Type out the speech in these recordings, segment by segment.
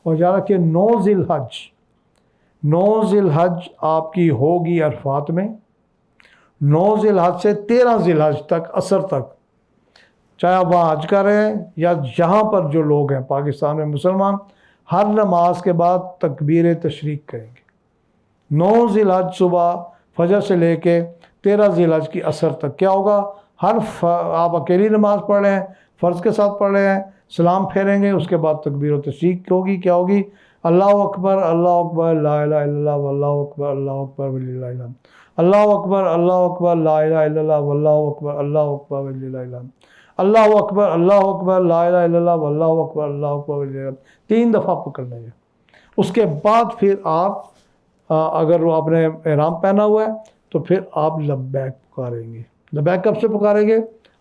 اور یاد رکھیے 9 ذی الحج، 9 ذی الحج آپ کی ہوگی عرفات میں، 9 ذی الحج سے 13 ذی الحج تک عصر تک، چاہے آپ وہاں حج کر رہے ہیں یا یہاں پر جو لوگ ہیں پاکستان میں مسلمان، ہر نماز کے بعد تکبیر تشریق کریں گے۔ 9 ذی الحج صبح فجر سے لے کے 13 ذی الحج کی عصر تک کیا ہوگا، آپ اکیلی نماز پڑھ رہے ہیں، فرض کے ساتھ پڑھ رہے ہیں، سلام پھیریں گے، اس کے بعد تکبیر و تشریق ہوگی، کیا ہوگی، اللہ اکبر لا الہ الا اللہ واللہ اکبر اللہ اکبر وللہ الحمد، اللہ اکبر لا الہ الا اللہ واللہ اکبر اللہ اکبر وللہ الحمد، اللہ اکبر لا الہ الا اللہ واللہ اکبر اللہ اکبر وللہ الحمد، 3 دفعہ پکڑنا ہے۔ اس کے بعد پھر آپ اگر وہ آپ نے احرام پہنا ہوا ہے تو پھر آپ لبیک پکاریں گے۔ لبیک کب سے پکاریں گے؟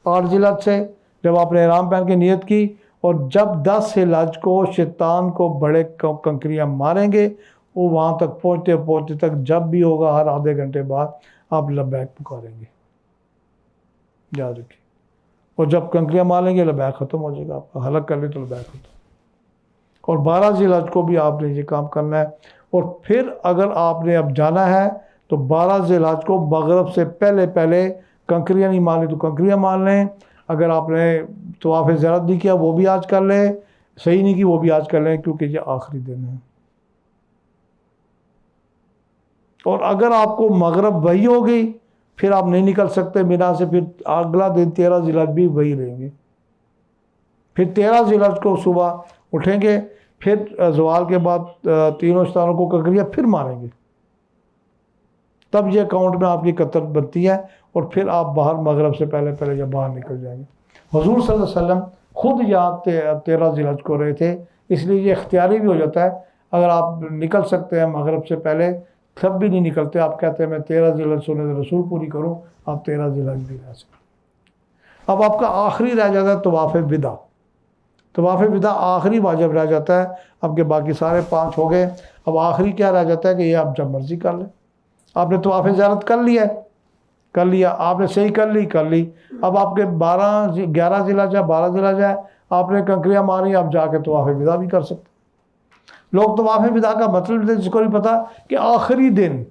8 ذی الحج سے، جب آپ نے احرام پہن کے نیت کی، اور جب 10 ذی الحج کو شیطان کو بڑے کنکریاں ماریں گے، وہ وہاں تک پہنچتے تک جب بھی ہوگا ہر آدھے گھنٹے بعد آپ لبیک پکاریں گے، یاد رکھیے۔ اور جب کنکریاں ماریں گے لبیک ختم ہو جائے گا، آپ کا حلق کر لیں تو لبیک ختم۔ اور 12 ذی الحج کو بھی آپ نے یہ کام کرنا ہے۔ اور پھر اگر آپ نے اب جانا ہے تو 12 ذی الحج کو مغرب سے پہلے کنکریاں نہیں مارنی تو کنکریاں مار لیں، اگر آپ نے طواف زیارت نہیں کیا وہ بھی آج کر لیں، صحیح نہیں کی وہ بھی آج کر لیں، کیونکہ یہ آخری دن ہے۔ اور اگر آپ کو مغرب وہی ہوگی پھر آپ نہیں نکل سکتے مینا سے، پھر اگلا دن 13 ذی الحج بھی وہی رہیں گے۔ پھر 13 ذی الحج کو صبح اٹھیں گے، پھر زوال کے بعد تینوں ستاروں کو کنکریاں پھر ماریں گے، تب یہ اکاؤنٹ میں آپ کی قطر بنتی ہے، اور پھر آپ باہر مغرب سے پہلے یا باہر نکل جائیں گے۔ حضور صلی اللہ علیہ وسلم خود یاد 13 ذی الحج کو رہے تھے، اس لیے یہ اختیاری بھی ہو جاتا ہے۔ اگر آپ نکل سکتے ہیں مغرب سے پہلے، تب بھی نہیں نکلتے، آپ کہتے ہیں میں 13 ذی الحج سنت رسول پوری کروں، آپ 13 ذی الحج بھی رہ سکتے۔ اب آپ کا آخری رہ جاتا ہے طواف وداع۔ طواف وداع آخری واجب رہ جاتا ہے، اب کے باقی سارے 5 ہو گئے، اب آخری کیا رہ جاتا ہے کہ یہ آپ جب مرضی کر لیں۔ آپ نے طواف زیارت کر لیا، آپ نے صحیح کر لی، اب آپ کے 11 ذی الحج ہے، 12 ذی الحج ہے، آپ نے کنکریاں ماری، آپ جا کے طواف وداع بھی کر سکتے۔ لوگ طواف وداع کا مطلب جس کو نہیں پتا کہ آخری دن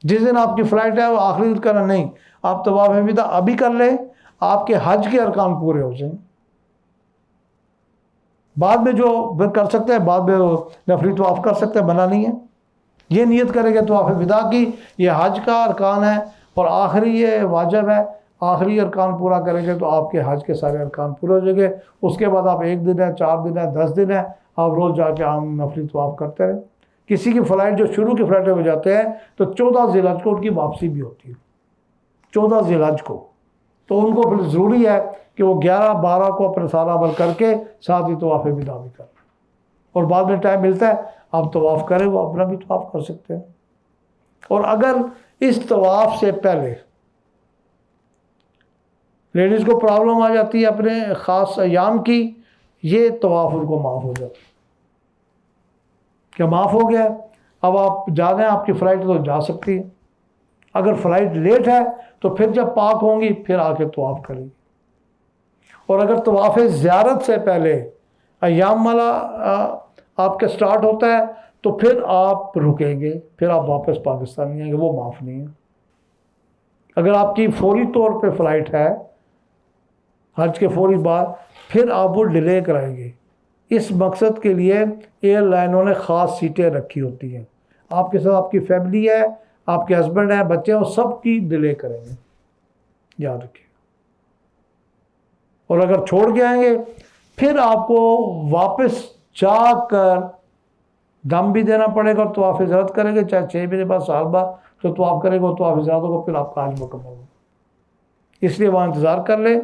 جس دن آپ کی فلائٹ ہے وہ آخری دن کرنا، نہیں، آپ طواف وداع ابھی کر لیں، آپ کے حج کے ارکان پورے ہو جائیں، بعد میں جو کر سکتے ہیں بعد میں نفلی طواف کر سکتے ہیں، منع نہیں ہے۔ یہ نیت کریں گے طواف وداع کی، یہ حج کا ارکان ہے اور آخری یہ واجب ہے، آخری ارکان پورا کریں گے تو آپ کے حج کے سارے ارکان پورے ہو جائیں گے۔ اس کے بعد آپ 1 دن ہے، 4 دن ہے، 10 دن ہے، آپ روز جا کے عام نفلی طواف کرتے رہیں۔ کسی کی فلائٹ جو شروع کی فلائٹیں ہو جاتے ہیں تو 14 ذی الحج کو ان کی واپسی بھی ہوتی ہے، 14 ذی الحج کو، تو ان کو پھر ضروری ہے کہ وہ 11 12 کو اپنا سارا عمل کر کے ساتھ ہی طواف وداع بھی کریں، اور بعد میں ٹائم ملتا ہے آپ طواف کریں، وہ اپنا بھی طواف کر سکتے ہیں۔ اور اگر اس طواف سے پہلے لیڈیز کو پرابلم آ جاتی ہے اپنے خاص ایام کی، یہ طواف ان کو معاف ہو جاتا ہے۔ کیا معاف ہو گیا؟ اب آپ جا رہے ہیں، آپ کی فلائٹ تو جا سکتی ہے، اگر فلائٹ لیٹ ہے تو پھر جب پاک ہوں گی پھر آ کے طواف کریں گی۔ اور اگر طواف زیارت سے پہلے ایام والا آپ کے سٹارٹ ہوتا ہے تو پھر آپ رکیں گے، پھر آپ واپس پاکستان نہیں آئیں گے، وہ معاف نہیں ہے۔ اگر آپ کی فوری طور پہ فلائٹ ہے حج کے فوری بعد، پھر آپ وہ ڈیلے کرائیں گے۔ اس مقصد کے لیے ایئر لائنوں نے خاص سیٹیں رکھی ہوتی ہیں، آپ کے ساتھ آپ کی فیملی ہے، آپ کے ہسبینڈ ہیں، بچے ہیں، وہ سب کی ڈیلے کریں گے، یاد رکھیے۔ اور اگر چھوڑ کے آئیں گے پھر آپ کو واپس جا کر دم بھی دینا پڑے گا، اور طواف زیارت کریں گے، چاہے 6 مہینے بعد، سال بعد جو طواف کریں گے وہ طواف زیارت ہوگا، پھر آپ کا حج مکمل ہوگا۔ اس لیے وہاں انتظار کر لیں،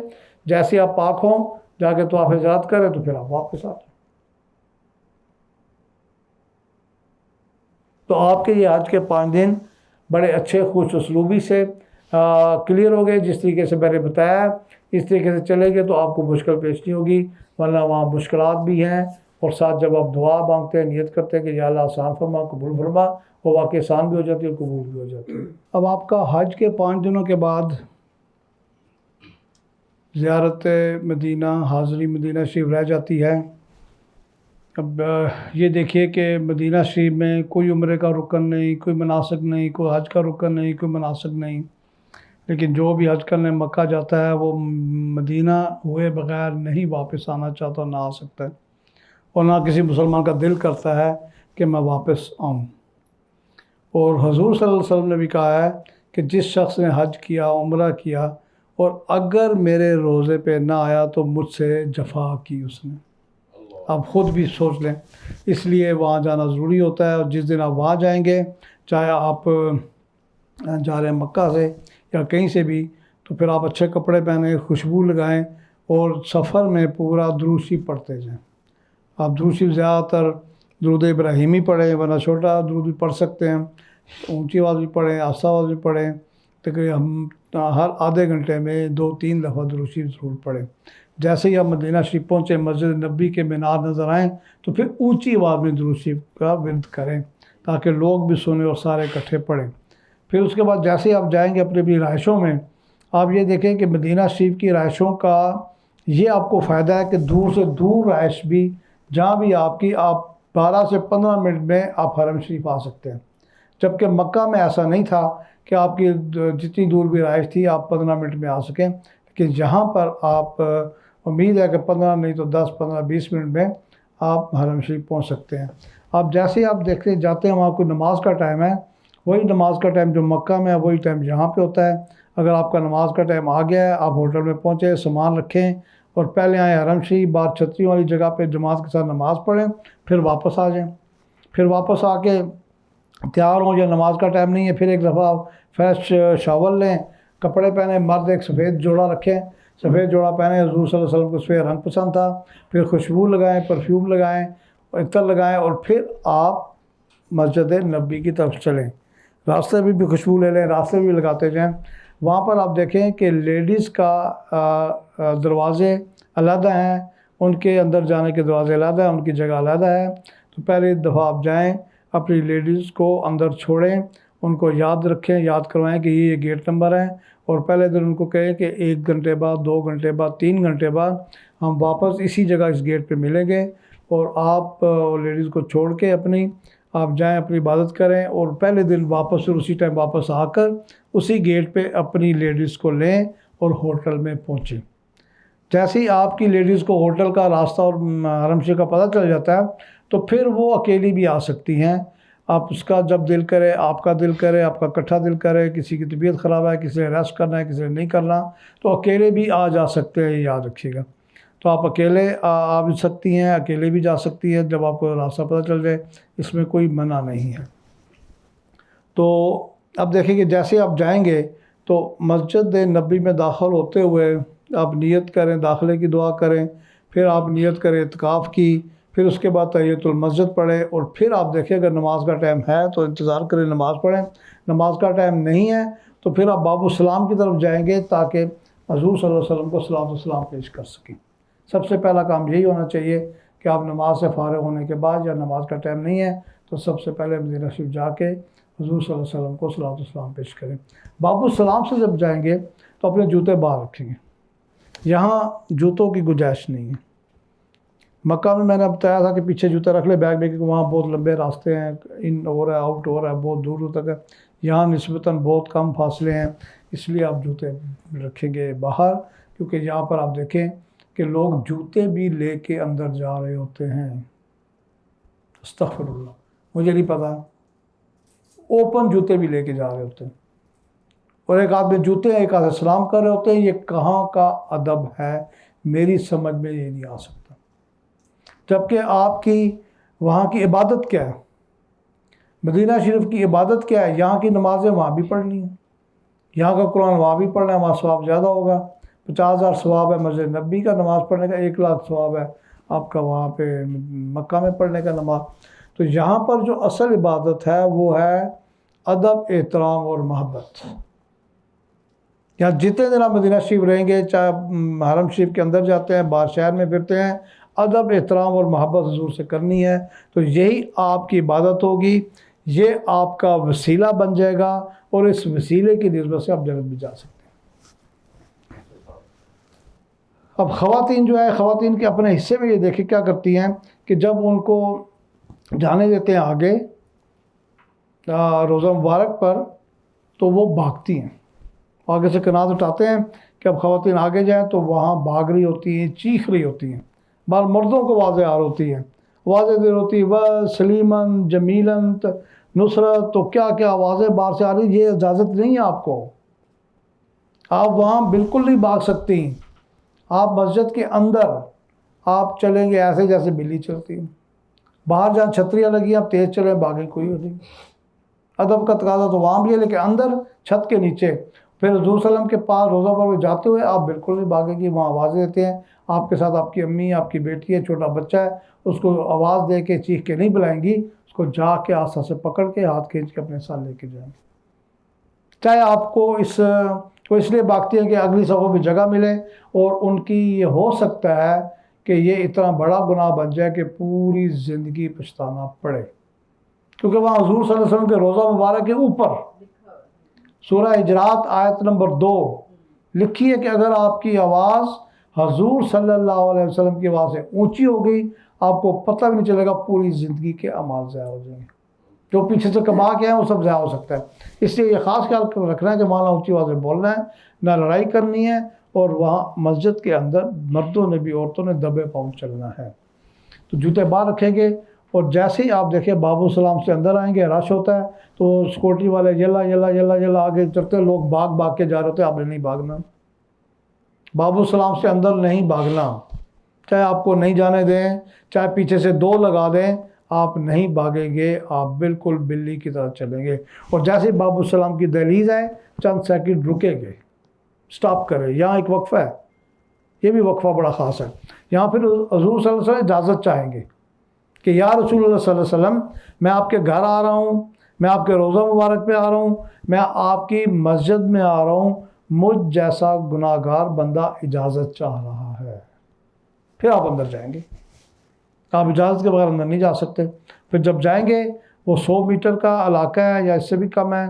جیسے آپ پاک ہوں جا کے طواف زیارت کریں تو پھر آپ واپس آ جائیں۔ تو آپ کے یہ حج کے 5 دن بڑے اچھے خوش اسلوبی سے کلیئر ہو گئے، جس طریقے سے میں نے بتایا اس طریقے سے چلے گے تو آپ کو مشکل پیش نہیں ہوگی، ورنہ وہاں مشکلات بھی ہیں۔ اور ساتھ جب آپ دعا مانگتے ہیں، نیت کرتے ہیں کہ یا اللہ آسان فرما، قبول فرما، وہ واقعی آسان بھی ہو جاتی ہے اور قبول بھی ہو جاتی ہے۔ اب آپ کا حج کے 5 دنوں کے بعد زیارت مدینہ، حاضری مدینہ شریف رہ جاتی ہے۔ اب یہ دیکھیے کہ مدینہ شریف میں کوئی عمرے کا رکن نہیں، کوئی مناسک نہیں، کوئی حج کا رکن نہیں، کوئی مناسک نہیں، لیکن جو بھی حج کرنے مکہ جاتا ہے وہ مدینہ ہوئے بغیر نہیں واپس آنا چاہتا، نہ آ سکتا ہے، اور نہ کسی مسلمان کا دل کرتا ہے کہ میں واپس آؤں۔ اور حضور صلی اللہ علیہ وسلم نے بھی کہا ہے کہ جس شخص نے حج کیا، عمرہ کیا، اور اگر میرے روزے پہ نہ آیا تو مجھ سے جفا کی اس نے۔ آپ خود بھی سوچ لیں، اس لیے وہاں جانا ضروری ہوتا ہے، اور جس دن آپ وہاں جائیں گے، چاہے آپ جا رہے ہیں مکہ سے یا کہیں سے بھی، تو پھر آپ اچھے کپڑے پہنیں، خوشبو لگائیں، اور سفر میں پورا درود شریف پڑھتے جائیں۔ آپ درود شریف زیادہ تر درود ابراہیمی پڑھیں، ورنہ چھوٹا درود بھی پڑھ سکتے ہیں، اونچی آواز بھی پڑھیں، آہستہ آواز بھی پڑھیں، تقریباً ہم ہر آدھے گھنٹے میں 2-3 دفعہ درود شریف ضرور پڑھیں۔ جیسے ہی آپ مدینہ شریف پہنچے، مسجد نبی کے مینار نظر آئیں تو پھر اونچی آواز میں درود شریف کا ورد کریں تاکہ لوگ بھی سنیں اور سارے اکٹھے پڑھیں۔ پھر اس کے بعد جیسے ہی آپ جائیں گے اپنی اپنی رہائشوں میں، آپ یہ دیکھیں کہ مدینہ شریف کی رہائشوں کا یہ آپ کو فائدہ ہے کہ دور سے دور رہائش بھی جہاں بھی آپ 12 سے 15 منٹ میں آپ حرم شریف آ سکتے ہیں، جبکہ مکہ میں ایسا نہیں تھا کہ آپ کی جتنی دور بھی رہائش تھی آپ 15 منٹ میں آ سکیں، کہ یہاں پر آپ امید ہے کہ 15 نہیں تو 10-15-20 منٹ میں آپ حرم شریف پہنچ سکتے ہیں۔ آپ جیسے ہی آپ دیکھتے جاتے ہیں وہاں کوئی نماز کا ٹائم ہے، وہی نماز کا ٹائم جو مکہ میں ہے وہی ٹائم یہاں پہ ہوتا ہے۔ اگر آپ کا نماز کا ٹائم آ گیا ہے، آپ ہوٹل میں پہنچے، سامان رکھیں اور پہلے آئیں حرم شریف، بعد چھتریوں والی جگہ پہ جماعت کے ساتھ نماز پڑھیں، پھر واپس آ جائیں۔ پھر واپس آ کے تیار ہوں، یا نماز کا ٹائم نہیں ہے، پھر ایک دفعہ آپ فریش شاور لیں، کپڑے پہنیں، مرد ایک سفید جوڑا رکھیں، سفید جوڑا پہنیں، حضور صلی اللہ علیہ وسلم کو سفید رنگ پسند تھا، پھر خوشبو لگائیں، پرفیوم لگائیں، عطر لگائیں، اور پھر آپ مسجد نبی کی طرف چلیں۔ راستے میں بھی خوشبو لے لیں، راستے بھی لگاتے جائیں۔ وہاں پر آپ دیکھیں کہ لیڈیز کا دروازے علیحدہ ہیں، ان کے اندر جانے کے دروازے علیحدہ ہیں، ان کی جگہ علیحدہ ہے۔ تو پہلے دفعہ آپ جائیں، اپنی لیڈیز کو اندر چھوڑیں، ان کو یاد رکھیں، یاد کروائیں کہ یہ گیٹ نمبر ہے، اور پہلے دن ان کو کہیں کہ 1 گھنٹے بعد، 2 گھنٹے بعد، 3 گھنٹے بعد ہم واپس اسی جگہ اس گیٹ پہ ملیں گے، اور آپ لیڈیز کو چھوڑ کے آپ جائیں، اپنی عبادت کریں، اور پہلے دن واپس پھر اسی ٹائم واپس آ کر اسی گیٹ پہ اپنی لیڈیز کو لیں اور ہوٹل میں پہنچیں۔ جیسے ہی آپ کی لیڈیز کو ہوٹل کا راستہ اور حرم شریف کا پتہ چل جاتا ہے تو پھر وہ اکیلی بھی آ سکتی ہیں۔ آپ اس کا جب دل کرے، آپ کا دل کرے، آپ کا اکٹھا دل کرے، کسی کی طبیعت خراب ہے، کسی نے ریسٹ کرنا ہے، کسی نے نہیں کرنا، تو اکیلے بھی آ جا سکتے ہیں، یہ یاد رکھیے گا۔ تو آپ اکیلے آ بھی سکتی ہیں، اکیلے بھی جا سکتی ہیں جب آپ کو راستہ پتہ چل جائے، اس میں کوئی منع نہیں ہے۔ تو اب دیکھیں کہ جیسے آپ جائیں گے تو مسجد نبی میں داخل ہوتے ہوئے آپ نیت کریں، داخلے کی دعا کریں، پھر آپ نیت کریں اعتکاف کی، پھر اس کے بعد تحیۃ المسجد پڑھیں، اور پھر آپ دیکھیں اگر نماز کا ٹائم ہے تو انتظار کریں، نماز پڑھیں، نماز کا ٹائم نہیں ہے تو پھر آپ باب السلام کی طرف جائیں گے تاکہ حضور صلی اللہ علیہ وسلم کو صلوات و سلام پیش کر سکیں۔ سب سے پہلا کام یہی ہونا چاہیے کہ آپ نماز سے فارغ ہونے کے بعد، یا نماز کا ٹائم نہیں ہے تو سب سے پہلے مدینہ شریف جا کے حضور صلی اللہ علیہ وسلم کو صلوات و سلام پیش کریں۔ باب السلام سے جب جائیں گے تو اپنے جوتے باہر رکھیں گے، یہاں جوتوں کی گنجائش نہیں ہے۔ مکہ میں نے بتایا تھا کہ پیچھے جوتے رکھ لے بیگ میں، کیونکہ وہاں بہت لمبے راستے ہیں، ان ہو رہا ہے، آؤٹ ہو رہا ہے، بہت دور دور تک ہے۔ یہاں نسبتاً بہت کم فاصلے ہیں، اس لیے آپ جوتے رکھیں گے باہر، کیونکہ یہاں پر آپ دیکھیں کہ لوگ جوتے بھی لے کے اندر جا رہے ہوتے ہیں۔ استغفر اللہ، مجھے نہیں پتا، اوپن جوتے بھی لے کے جا رہے ہوتے ہیں، اور ایک آدمی جوتے ہیں، ایک آدمی سلام کر رہے ہوتے ہیں۔ یہ کہاں کا ادب ہے؟ میری سمجھ میں یہ نہیں آ سکتا۔ جبکہ آپ کی وہاں کی عبادت کیا ہے؟ مدینہ شریف کی عبادت کیا ہے؟ یہاں کی نمازیں وہاں بھی پڑھنی ہیں، یہاں کا قرآن وہاں بھی پڑھنا ہے، وہاں ثواب زیادہ ہوگا۔ 50,000 ثواب ہے مسجد نبی کا نماز پڑھنے کا، 1,00,000 ثواب ہے آپ کا وہاں پہ مکہ میں پڑھنے کا نماز۔ تو یہاں پر جو اصل عبادت ہے وہ ہے ادب، احترام اور محبت۔ یہاں جتنے دن آپ مدینہ شریف رہیں گے، چاہے حرم شریف کے اندر جاتے ہیں، باہر شہر میں پھرتے ہیں، ادب، احترام اور محبت حضور سے کرنی ہے، تو یہی آپ کی عبادت ہوگی، یہ آپ کا وسیلہ بن جائے گا، اور اس وسیلے کی نسبت سے آپ جنت بھی جا سکتے ہیں۔ اب خواتین جو ہے، خواتین کے اپنے حصے میں یہ دیکھیں کیا کرتی ہیں کہ جب ان کو جانے دیتے ہیں آگے روزہ مبارک پر تو وہ بھاگتی ہیں، آگے سے کنات اٹھاتے ہیں کہ اب خواتین آگے جائیں، تو وہاں بھاگ رہی ہوتی ہیں، چیخ رہی ہوتی ہیں، بار مردوں کو آوازیں آ رہی ہوتی ہیں، آوازیں دے رہی ہوتی ہیں وہ سلیمن جمیلن نصرت، تو کیا کیا آوازیں باہر سے آ رہی، یہ اجازت نہیں ہے آپ کو، آپ وہاں بالکل نہیں بھاگ سکتی، آپ مسجد کے اندر آپ چلیں گے ایسے جیسے بلی چلتی ہیں، باہر جہاں چھتریاں لگی آپ تیز چلیں بھاگیں کوئی ہو نہیں، ادب کا تقاضا تو وہاں بھی ہے، لیکن اندر چھت کے نیچے پھر حضور صلی اللہ علیہ وسلم کے پاس روزہ پر جاتے ہوئے آپ بالکل نہیں بھاگیں گی، وہاں آوازیں دیتے ہیں، آپ کے ساتھ آپ کی امی، آپ کی بیٹی ہے، چھوٹا بچہ ہے، اس کو آواز دے کے چیخ کے نہیں بلائیں گی، اس کو جا کے آسا سے پکڑ کے ہاتھ کھینچ کے اپنے ساتھ لے کے جائیں گے، چاہے آپ کو اس لیے بھاگتی ہیں کہ اگلی صفوں پہ جگہ ملے، اور ان کی یہ ہو سکتا ہے کہ یہ اتنا بڑا گناہ بن جائے کہ پوری زندگی پچھتانا پڑے، کیونکہ وہاں حضور صلی اللہ علیہ وسلم کے روزہ مبارک کے اوپر سورہ حجرات آیت نمبر 2 لکھی ہے کہ اگر آپ کی آواز حضور صلی اللہ علیہ وسلم کی آواز سے اونچی ہو گئی، آپ کو پتہ بھی نہیں چلے گا، پوری زندگی کے اعمال ضائع ہو جائیں گے، جو پیچھے سے کما کے ہیں وہ سب ضائع ہو سکتا ہے، اس لیے یہ خاص خیال رکھنا ہے کہ وہاں اونچی آواز میں بولنا ہے، نہ لڑائی کرنی ہے، اور وہاں مسجد کے اندر مردوں نے بھی عورتوں نے دبے پاؤں چلنا ہے، تو جوتے باہر رکھیں گے، اور جیسے ہی آپ دیکھیں بابو السلام سے اندر آئیں گے، رش ہوتا ہے تو سیکورٹی والے یلا یلا یلا یلا آگے چلتے، لوگ بھاگ بھاگ کے جا رہے ہوتے ہیں، آپ نے نہیں بھاگنا، بابو السلام سے اندر نہیں بھاگنا، چاہے آپ کو نہیں جانے دیں، چاہے پیچھے سے 2 لگا دیں، آپ نہیں بھاگیں گے، آپ بالکل بلی کی طرح چلیں گے، اور جیسے ہی بابو السلام کی دہلیز ہے چند سیکنڈ رکیں گے، سٹاپ کریں، یہاں ایک وقفہ ہے، یہ بھی وقفہ بڑا خاص ہے، یہاں پھر حضور صلی اللہ علیہ وسلم اجازت چاہیں گے کہ یا رسول اللہ صلی اللہ علیہ وسلم، میں آپ کے گھر آ رہا ہوں، میں آپ کے روزہ مبارک پہ آ رہا ہوں، میں آپ کی مسجد میں آ رہا ہوں، مجھ جیسا گناہ گار بندہ اجازت چاہ رہا ہے، پھر آپ اندر جائیں گے، آپ اجازت کے بغیر اندر نہیں جا سکتے، پھر جب جائیں گے وہ 100 میٹر کا علاقہ ہے یا اس سے بھی کم ہے،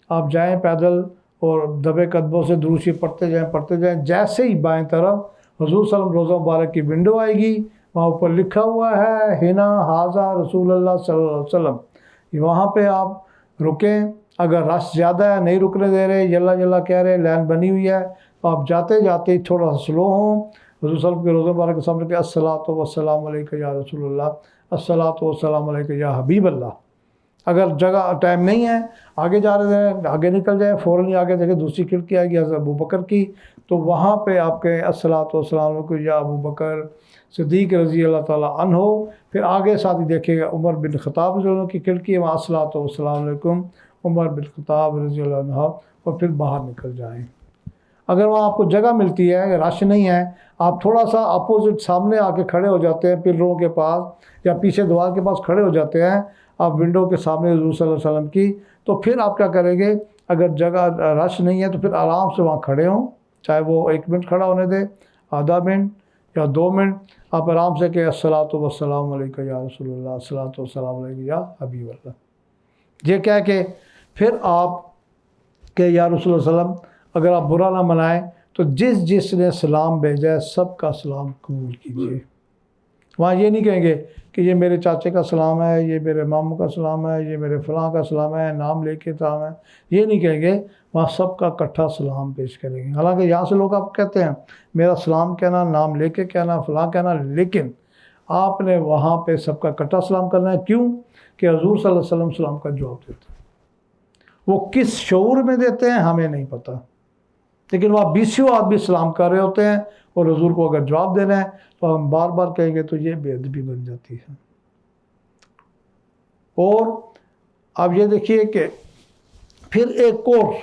آپ جائیں پیدل اور دبے قدموں سے درود شریف پڑھتے جائیں، جیسے ہی بائیں طرف حضور صلی اللہ علیہ وسلم روزہ مبارک کی ونڈو آئے گی، وہاں اوپر لکھا ہوا ہے ہنا حاضہ رسول اللہ صلی اللہ علیہ وسلم، وہاں پہ آپ رکیں، اگر رش زیادہ ہے نہیں رکنے دے رہے، یلا یلا کہہ رہے، لائن بنی ہوئی ہے، تو آپ جاتے جاتے ہی تھوڑا سا سلو ہوں، حضور صلی اللہ علیہ وسلم کے روزہ مبارک کے سامنے کہ الصلاۃ والسلام علیک یا رسول اللہ، الصلاۃ والسلام علیک یا حبیب اللہ، اگر جگہ ٹائم نہیں ہے آگے جا رہے ہیں آگے نکل جائیں، فوراً ہی آگے دیکھیں دوسری کھڑکی آئے گی حضرت ابو بکر کی، تو وہاں پہ آپ کے الصلاۃ والسلام علیکم یا ابو بکر صدیق رضی اللہ تعالیٰ عنہ، پھر آگے ساتھ ہی دیکھے گا عمر بن خطاب رضی اللہ عنہ کی کھڑکی ہے، وہاں الصلاۃ والسلام علیکم عمر بن خطاب رضی اللہ عنہ، اور پھر باہر نکل جائیں، اگر وہاں آپ کو جگہ ملتی ہے، رش نہیں ہے، آپ تھوڑا سا اپوزٹ سامنے آ کے کھڑے ہو جاتے ہیں پلروں کے پاس یا پیچھے دیوار کے پاس کھڑے ہو جاتے ہیں، آپ ونڈو کے سامنے حضور صلی اللہ علیہ وسلم کی، تو پھر آپ کیا کریں گے، اگر جگہ رش نہیں ہے تو پھر آرام سے وہاں کھڑے ہوں، چاہے وہ 1 منٹ کھڑا ہونے دے، آدھا منٹ یا 2 منٹ، آپ آرام سے کہ الصلاۃ والسلام علیک یا رسول اللہ، الصلاۃ والسلام علیک یا حبیب اللہ، یہ کہہ کے پھر آپ کہ یا رسول اللہ صلی اللہ علیہ وسلم، اگر آپ برا نہ منائیں تو جس نے سلام بھیجا ہے سب کا سلام قبول کیجیے، وہاں یہ نہیں کہیں گے کہ یہ میرے چاچے کا سلام ہے، یہ میرے ماموں کا سلام ہے، یہ میرے فلاں کا سلام ہے، نام لے کے سلام ہے، یہ نہیں کہیں گے، وہاں سب کا اکٹھا سلام پیش کریں گے، حالانکہ یہاں سے لوگ آپ کہتے ہیں میرا سلام کہنا، نام لے کے کہنا، فلاں کہنا، لیکن آپ نے وہاں پہ سب کا اکٹھا سلام کرنا ہے، کیوں کہ حضور صلی اللہ علیہ وسلم سلام کا جواب دیتے ہیں، وہ کس شعور میں دیتے ہیں ہمیں نہیں پتہ، لیکن وہاں 20 آدمی سلام کر رہے ہوتے ہیں، اور حضور کو اگر جواب دینا ہے تو ہم بار بار کہیں گے تو یہ بے ادبی بن جاتی ہے، اور اب یہ دیکھیے کہ پھر ایک اور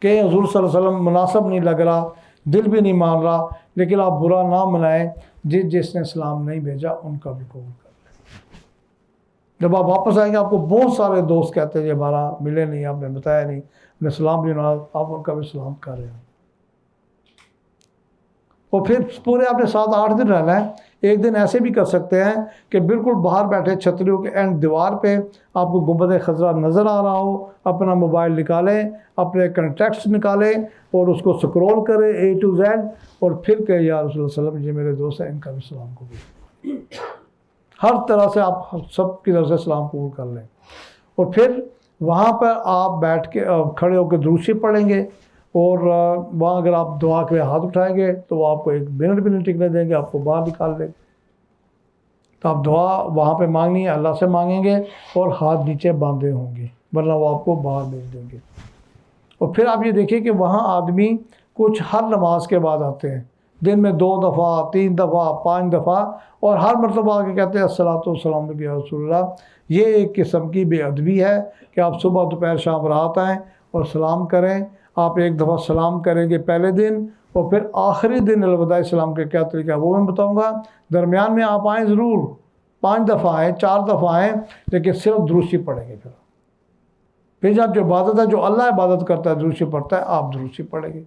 کہ حضور صلی اللہ علیہ وسلم مناسب نہیں لگ رہا، دل بھی نہیں مان رہا، لیکن آپ برا نہ منائیں، جس نے سلام نہیں بھیجا ان کا بھی قبول کر لیں، جب آپ واپس آئیں گے آپ کو بہت سارے دوست کہتے ہیں یہ ہمارا ملے نہیں، آپ نے بتایا نہیں، ہم نے سلام بھی نہ، آپ ان کا بھی سلام کر رہے ہیں، اور پھر پورے آپ نے 7-8 دن رہنا ہے. ایک دن ایسے بھی کر سکتے ہیں کہ بالکل باہر بیٹھے چھتریوں کے اینڈ دیوار پہ آپ کو گنبد خضرا نظر آ رہا ہو، اپنا موبائل نکالیں، اپنے کنٹیکٹس نکالیں اور اس کو سکرول کریں A to Z، اور پھر کہ یا رسول اللہ صلی اللہ علیہ وسلم یہ میرے دوست ہیں، ان کا بھی سلام قبول. ہر طرح سے آپ سب کی طرف سے سلام قبول کر لیں. اور پھر وہاں پر آپ بیٹھ کے کھڑے ہو کے درود شریف پڑھیں گے، اور وہاں اگر آپ دعا کے ہاتھ اٹھائیں گے تو وہ آپ کو 1 منٹ بھی نہیں ٹکنے دیں گے، آپ کو باہر نکال دیں گے. تو آپ دعا وہاں پہ مانگنی ہے، اللہ سے مانگیں گے اور ہاتھ نیچے باندھے ہوں گے، ورنہ وہ آپ کو باہر بھیج دیں گے. اور پھر آپ یہ دیکھیں کہ وہاں آدمی کچھ ہر نماز کے بعد آتے ہیں، دن میں 2 دفعہ 3 دفعہ 5 دفعہ، اور ہر مرتبہ آ کے کہتے ہیں الصلاۃ والسلام علیک یا رسول اللہ. یہ ایک قسم کی بے ادبی ہے کہ آپ صبح دوپہر شام رات آئیں اور سلام کریں. آپ 1 دفعہ سلام کریں گے پہلے دن، اور پھر آخری دن الوداع سلام کے کیا طریقہ ہے وہ میں بتاؤں گا. درمیان میں آپ آئیں ضرور، 5 دفعہ آئیں 4 دفعہ آئیں، لیکن صرف درود شریف پڑھیں گے. پھر جب جو عبادت ہے، جو اللہ عبادت کرتا ہے درود شریف پڑھتا ہے، آپ درود شریف پڑھیں گے،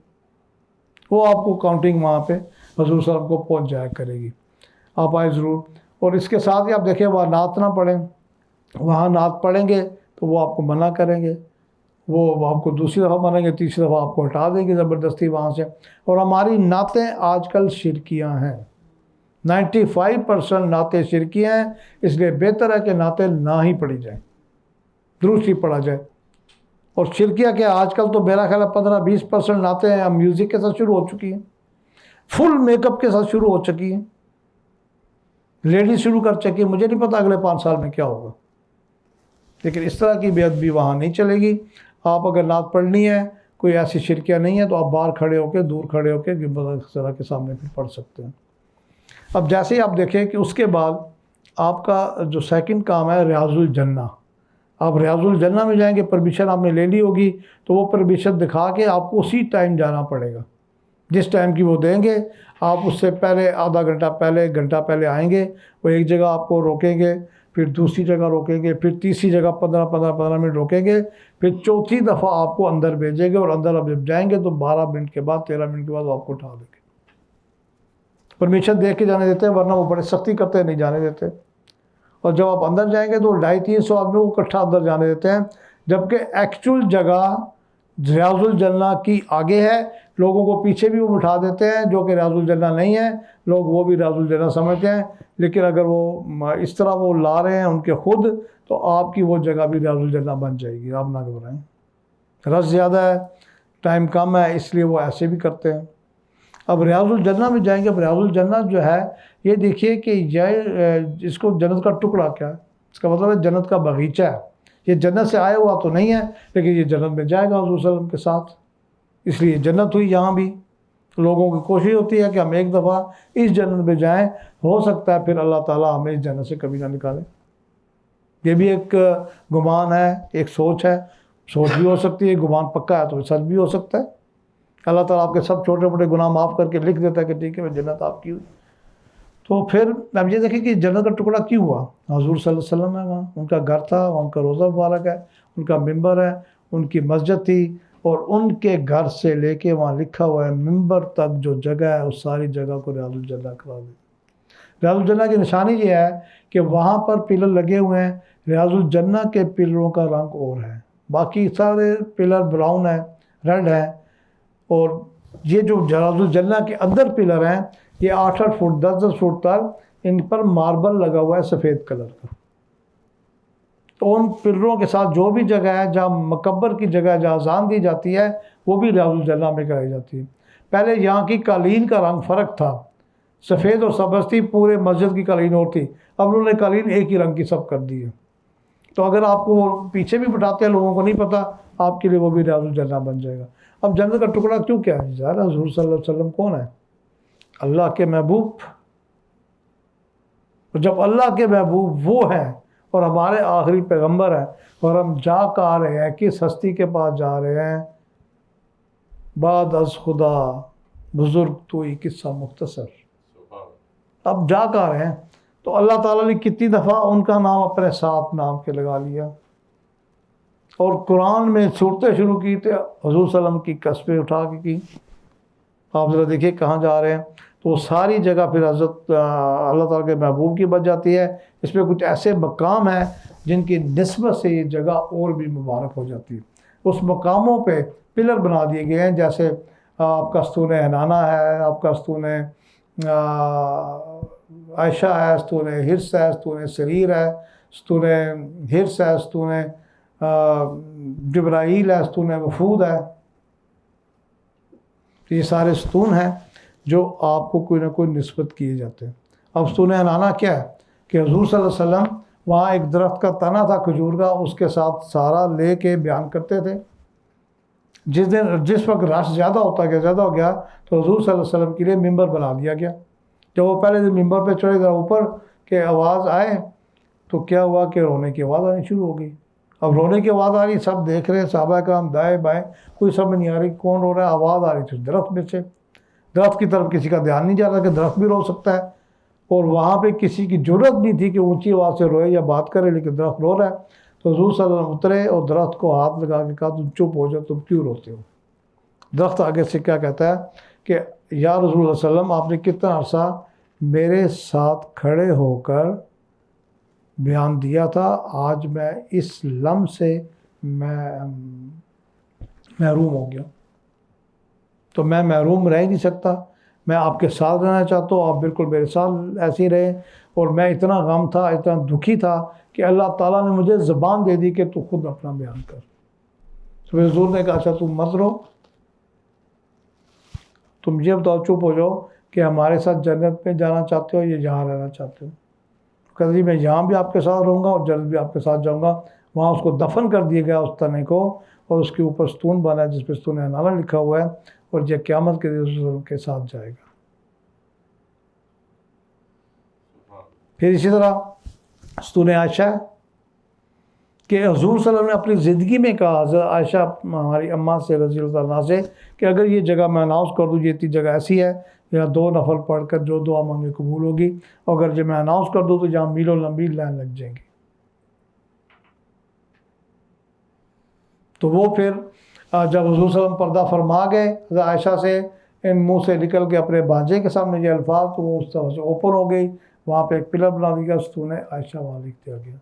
وہ آپ کو کاؤنٹنگ وہاں پہ حضور صلی اللہ علیہ وسلم کو پہنچ جایا کرے گی. آپ آئیں ضرور. اور اس کے ساتھ ہی آپ دیکھیں وہاں نعت نہ پڑھیں، وہاں نعت پڑھیں گے تو وہ آپ کو منع کریں گے، وہ آپ کو دوسری دفعہ مانیں گے، تیسری دفعہ آپ کو ہٹا دیں گے زبردستی وہاں سے. اور ہماری نعتیں آج کل شرکیاں ہیں، 95% نعتیں شرکیاں ہیں. اس لیے بہتر ہے کہ نعتیں نہ ہی پڑھی جائیں، درود شریف پڑھا جائے. اور شرکیہ کیا آج کل تو میرا خیال ہے 15-20% نعتیں ہیں میوزک کے ساتھ شروع ہو چکی ہیں، فل میک اپ کے ساتھ شروع ہو چکی ہیں، لیڈی شروع کر چکی ہیں. مجھے نہیں پتا اگلے 5 سال میں کیا ہوگا، لیکن اس طرح کی بے ادبی وہاں نہیں چلے گی. آپ اگر نعت پڑھنی ہے، کوئی ایسی شرکیاں نہیں ہے، تو آپ باہر کھڑے ہو کے دور کھڑے ہو کے گنبد خضرا کے سامنے پھر پڑھ سکتے ہیں. اب جیسے ہی آپ دیکھیں کہ اس کے بعد آپ کا جو سیکنڈ کام ہے ریاض الجنہ. آپ ریاض الجنہ میں جائیں گے، پرمیشن آپ نے لے لی ہوگی، تو وہ پرمیشن دکھا کے آپ کو اسی ٹائم جانا پڑے گا جس ٹائم کی وہ دیں گے. آپ اس سے پہلے آدھا گھنٹہ پہلے 1 گھنٹہ پہلے آئیں گے، وہ ایک جگہ آپ کو روکیں گے، پھر دوسری جگہ روکیں گے، پھر تیسری جگہ 15 منٹ روکیں گے، پھر چوتھی دفعہ آپ کو اندر بھیجیں گے. اور اندر آپ جب جائیں گے تو 12 منٹ کے بعد 13 منٹ کے بعد وہ آپ کو اٹھا دیں گے. پرمیشن دیکھ کے جانے دیتے ہیں، ورنہ وہ بڑے سختی کرتے ہیں، نہیں جانے دیتے. اور جب آپ اندر جائیں گے تو 250-300 آدمیوں کو اکٹھا اندر جانے دیتے ہیں، جبکہ ایکچول جگہ ریاض الجنہ کی آگے ہے. لوگوں کو پیچھے بھی وہ بٹھا دیتے ہیں جو کہ ریاض الجنہ نہیں ہے، لوگ وہ بھی ریاض الجنہ سمجھتے ہیں. لیکن اگر وہ اس طرح وہ لا رہے ہیں ان کے خود، تو آپ کی وہ جگہ بھی ریاض الجنہ بن جائے گی. آپ نہ گھبرائیں، رش زیادہ ہے، ٹائم کم ہے، اس لیے وہ ایسے بھی کرتے ہیں. اب ریاض الجنہ میں جائیں گے. اب ریاض الجنہ جو ہے، یہ دیکھیے کہ یہ اس کو جنت کا ٹکڑا کیا ہے، اس کا مطلب ہے جنت کا باغیچہ ہے. یہ جنت سے آیا ہوا تو نہیں ہے، لیکن یہ جنت میں جائے گا حضور صلی اللہ علیہ وسلم کے ساتھ، اس لیے جنت ہوئی. یہاں بھی لوگوں کی کوشش ہوتی ہے کہ ہم ایک دفعہ اس جنت میں جائیں، ہو سکتا ہے پھر اللہ تعالیٰ ہمیں اس جنت سے کبھی نہ نکالے. یہ بھی ایک گمان ہے، ایک سوچ ہے، سوچ بھی ہو سکتی ہے، گمان پکا ہے تو سچ بھی ہو سکتا ہے. اللہ تعالیٰ آپ کے سب چھوٹے موٹے گناہ معاف کر کے لکھ دیتا ہے کہ ٹھیک ہے جنت آپ کی ہوئی. تو پھر اب یہ دیکھیں کہ جنت کا ٹکڑا کیوں ہوا. حضور صلی اللہ علیہ وسلم ہے وہاں، ان کا گھر تھا، وہاں ان کا روضہ مبارک ہے، ان کا ممبر ہے، ان کی مسجد تھی، اور ان کے گھر سے لے کے وہاں لکھا ہوا ہے ممبر تک جو جگہ ہے اس ساری جگہ کو ریاض الجنہ کرا دی. ریاض الجنہ کی نشانی یہ ہے کہ وہاں پر پلر لگے ہوئے ہیں. ریاض الجنہ کے پلروں کا رنگ اور ہے، باقی سارے پلر براؤن ہے، ریڈ ہے. اور یہ جو ریاض الجنہ کے اندر پلر ہیں، یہ 8-8 فٹ 10-10 فٹ تک ان پر ماربل لگا ہوا ہے سفید کلر کا. تو ان پلروں کے ساتھ جو بھی جگہ ہے جہاں مقبر کی جگہ جہاں اذان دی جاتی ہے، وہ بھی ریاض الجنہ میں کرائی جاتی ہے. پہلے یہاں کی قالین کا رنگ فرق تھا، سفید اور سبز تھی، پورے مسجد کی قالین اور تھی. اب انہوں نے قالین ایک ہی رنگ کی سب کر دی ہے. تو اگر آپ کو پیچھے بھی بٹھاتے ہیں، لوگوں کو نہیں پتا، آپ کے لیے وہ بھی ریاض الجنہ بن جائے گا. اب جنت کا ٹکڑا کیوں کیا ہے؟ ظاہر حضور صلی اللہ علیہ وسلم کون ہے؟ اللہ کے محبوب. اور جب اللہ کے محبوب وہ ہیں اور ہمارے آخری پیغمبر ہیں، اور ہم جا کر آ رہے ہیں، کس ہستی کے پاس جا رہے ہیں؟ بعد از خدا بزرگ توئی قصہ مختصر. اب جا کر آ رہے ہیں تو اللہ تعالیٰ نے کتنی دفعہ ان کا نام اپنے ساتھ نام کے لگا لیا. اور قرآن میں صورتیں شروع کی تھے حضور صلی اللہ علیہ وسلم کی قصبیں اٹھا کے کی. آپ ذرا دیکھیے کہاں جا رہے ہیں. تو وہ ساری جگہ پھر حضرت اللہ تعالیٰ کے محبوب کی بچ جاتی ہے. اس میں کچھ ایسے مقام ہیں جن کی نسبت سے یہ جگہ اور بھی مبارک ہو جاتی ہے. اس مقاموں پہ پلر بنا دیے گئے ہیں، جیسے آپ کا ستون حنانہ ہے، آپ کا ستون عائشہ ہے، ستون حرص ہے، ستون سریر ہے، ستون حرص ہے، ستون جبرائیل ہے، ستون وفود ہے. یہ سارے ستون ہیں جو آپ کو کوئی نہ کوئی نسبت کیے جاتے ہیں. اب ستون حنانہ کیا ہے کہ حضور صلی اللہ علیہ وسلم وہاں ایک درخت کا تنا تھا کھجور کا، اس کے ساتھ سارا لے کے بیان کرتے تھے. جس وقت رش زیادہ ہو گیا تو حضور صلی اللہ علیہ وسلم کے لیے ممبر بنا دیا گیا. جب وہ پہلے دن ممبر پہ چڑھے ذرا اوپر کہ آواز آئے تو کیا ہوا کہ رونے کی آواز آنی شروع ہو گئی. اب رونے کی آواز آ رہی، سب دیکھ رہے ہیں، صحابہ کرام دائیں بائیں، کوئی سمجھ نہیں آ رہی کون رو رہا ہے. آواز آ رہی تھی درخت میں سے. درخت کی طرف کسی کا دھیان نہیں جاتا کہ درخت بھی رو سکتا ہے، اور وہاں پہ کسی کی جرت نہیں تھی کہ اونچی آواز سے روئے یا بات کرے، لیکن درخت رو رہا ہے. تو حضور صلی اللہ علیہ وسلم اترے اور درخت کو ہاتھ لگا کے کہا تم چپ ہو جاؤ، تم کیوں روتے ہو. درخت آگے سے کیا کہتا ہے کہ یا رسول اللہ صلی اللہ علیہ وسلم آپ نے کتنا عرصہ میرے ساتھ کھڑے ہو کر بیان دیا تھا، آج میں اس لمح سے میں محروم ہو گیا، تو میں محروم رہ ہی نہیں سکتا. میں آپ کے ساتھ رہنا چاہتا ہوں، آپ بالکل میرے ساتھ ایسے ہی رہے. اور میں اتنا غم تھا، اتنا دکھی تھا کہ اللہ تعالیٰ نے مجھے زبان دے دی کہ تو خود اپنا بیان کر. تو حضور نے کہا اچھا تم مت رو، تم یہ بتاؤ، چپ ہو جاؤ کہ ہمارے ساتھ جنت میں جانا چاہتے ہو یا یہاں رہنا چاہتے ہو. کہتے جی میں یہاں بھی آپ کے ساتھ رہوں گا اور جنت بھی آپ کے ساتھ جاؤں گا. وہاں اس کو دفن کر دیا گیا اس تنے کو، اور اس کے اوپر ستون بنا ہے جس پہ ستون حنانہ لکھا ہوا ہے، اور یہ قیامت کے دن کے ساتھ جائے گا. پھر اسی طرح ستون عائشہ کہ حضور صلی اللہ علیہ وسلم نے اپنی زندگی میں کہا حضرت عائشہ ہماری اماں سے رضی اللہ عنہا سے کہ اگر یہ جگہ میں اناؤنس کر دوں یہ اتنی جگہ ایسی ہے یا 2 نفل پڑھ کر جو دعا مانگے قبول ہوگی، اور اگر جب میں اناؤنس کر دوں تو جہاں میلوں لمبی لائن لگ جائیں گی. تو وہ پھر جب حضور صلی اللہ علیہ وسلم پردہ فرما گئے حضرت عائشہ سے ان منہ سے نکل کے اپنے بانجے کے سامنے یہ الفاظ، تو وہ اس طرح سے اوپن ہو گئی. وہاں پہ ایک پلر بنا دیا گیا، ستون عائشہ وہاں لکھ دیا گیا.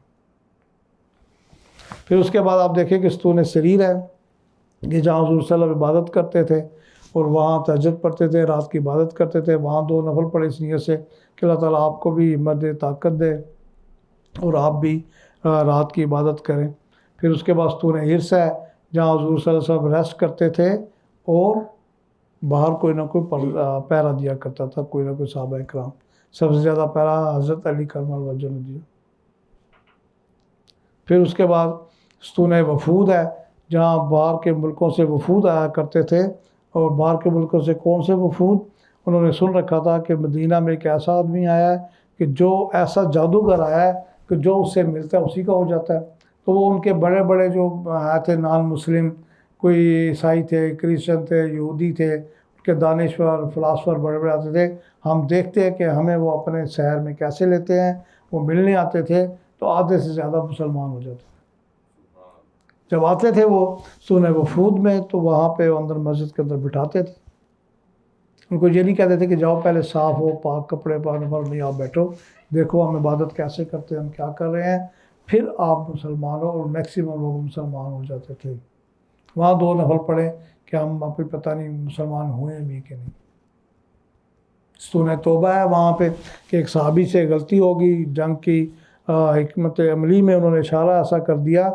پھر اس کے بعد آپ دیکھیں کہ ستون سریر ہے کہ جہاں حضور صلی اللہ علیہ وسلم عبادت کرتے تھے اور وہاں تہجد پڑھتے تھے، رات کی عبادت کرتے تھے. وہاں 2 نفل پڑھے اس نیت سے کہ اللہ تعالیٰ آپ کو بھی ہمت دے، طاقت دے، اور آپ بھی رات کی عبادت کریں. پھر اس کے بعد ستون حرص ہے جہاں حضور صلی اللہ علیہ وسلم ریسٹ کرتے تھے اور باہر کوئی نہ کوئی پہرا دیا کرتا تھا، کوئی نہ کوئی صحابہ کرام. سب سے زیادہ پہرا حضرت علی کرم اللہ وجہ نے دیا. پھر اس کے بعد ستون وفود ہے جہاں باہر کے ملکوں سے وفود آیا کرتے تھے. اور باہر کے ملکوں سے کون سے وفود؟ انہوں نے سن رکھا تھا کہ مدینہ میں ایک ایسا آدمی آیا ہے کہ جو ایسا جادوگر آیا ہے کہ جو اس سے ملتا ہے اسی کا ہو جاتا ہے. تو وہ ان کے بڑے بڑے جو تھے نان مسلم، کوئی عیسائی تھے، کرسچن تھے، یہودی تھے، ان کے دانشور فلاسفر بڑے بڑے آتے تھے. ہم دیکھتے ہیں کہ ہمیں وہ اپنے شہر میں کیسے لیتے ہیں. وہ ملنے آتے تھے تو آدھے سے زیادہ مسلمان ہو جاتے تھے. جب آتے تھے وہ ستون وفود میں تو وہاں پہ اندر مسجد کے اندر بٹھاتے تھے. ان کو یہ نہیں کہتے تھے کہ جاؤ پہلے صاف ہو، پاک کپڑے پہنو، پر نہیں آپ بیٹھو، دیکھو ہم عبادت کیسے کرتے ہیں، ہم کیا کر رہے ہیں، پھر آپ مسلمان ہو. اور میکسیمم لوگ مسلمان ہو جاتے تھے. وہاں 2 نفل پڑھے کہ ہم آپ کو پتہ نہیں مسلمان ہوئے بھی کہ نہیں. ستون توبہ ہے وہاں پہ کہ ایک صحابی سے غلطی ہوگی، جنگ کی حکمت عملی میں انہوں نے اشارہ ایسا کر دیا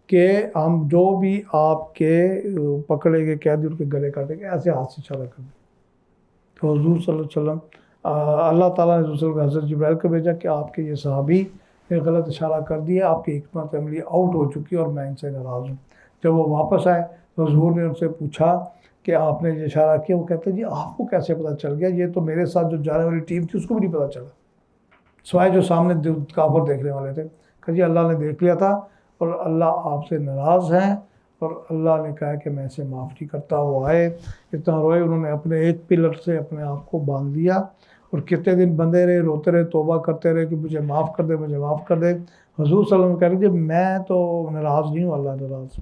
کہ ہم جو بھی آپ کے پکڑے گئے قیدی ان کے گلے کاٹیں گے، ایسے ہاتھ سے اشارہ کر دیا. تو حضور صلی اللہ علیہ وسلم اللہ تعالیٰ نے حضرت جبرائیل کو بھیجا کہ آپ کے یہ صحابی نے غلط اشارہ کر دیا، آپ کی حکمت عملی آؤٹ ہو چکی اور میں ان سے ناراض ہوں. جب وہ واپس آئے تو حضور نے ان سے پوچھا کہ آپ نے یہ اشارہ کیا. وہ کہتے ہیں جی آپ کو کیسے پتہ چل گیا؟ یہ تو میرے ساتھ جو جانے والی ٹیم تھی اس کو بھی نہیں پتہ چلا، سوائے جو سامنے کافر دیکھنے والے تھے. کہ جی اللہ نے دیکھ لیا تھا اور اللہ آپ سے ناراض ہیں، اور اللہ نے کہا کہ میں اسے معاف نہیں کرتا. وہ آئے اتنا روئے، انہوں نے اپنے ایک پلر سے اپنے آپ کو باندھ دیا اور کتنے دن بندے رہے، روتے رہے، توبہ کرتے رہے کہ مجھے معاف کر دے، مجھے معاف کر دے. حضور صلی اللہ علیہ وسلم کہہ رہے تھے میں تو ناراض نہیں ہوں، اللہ ناراض.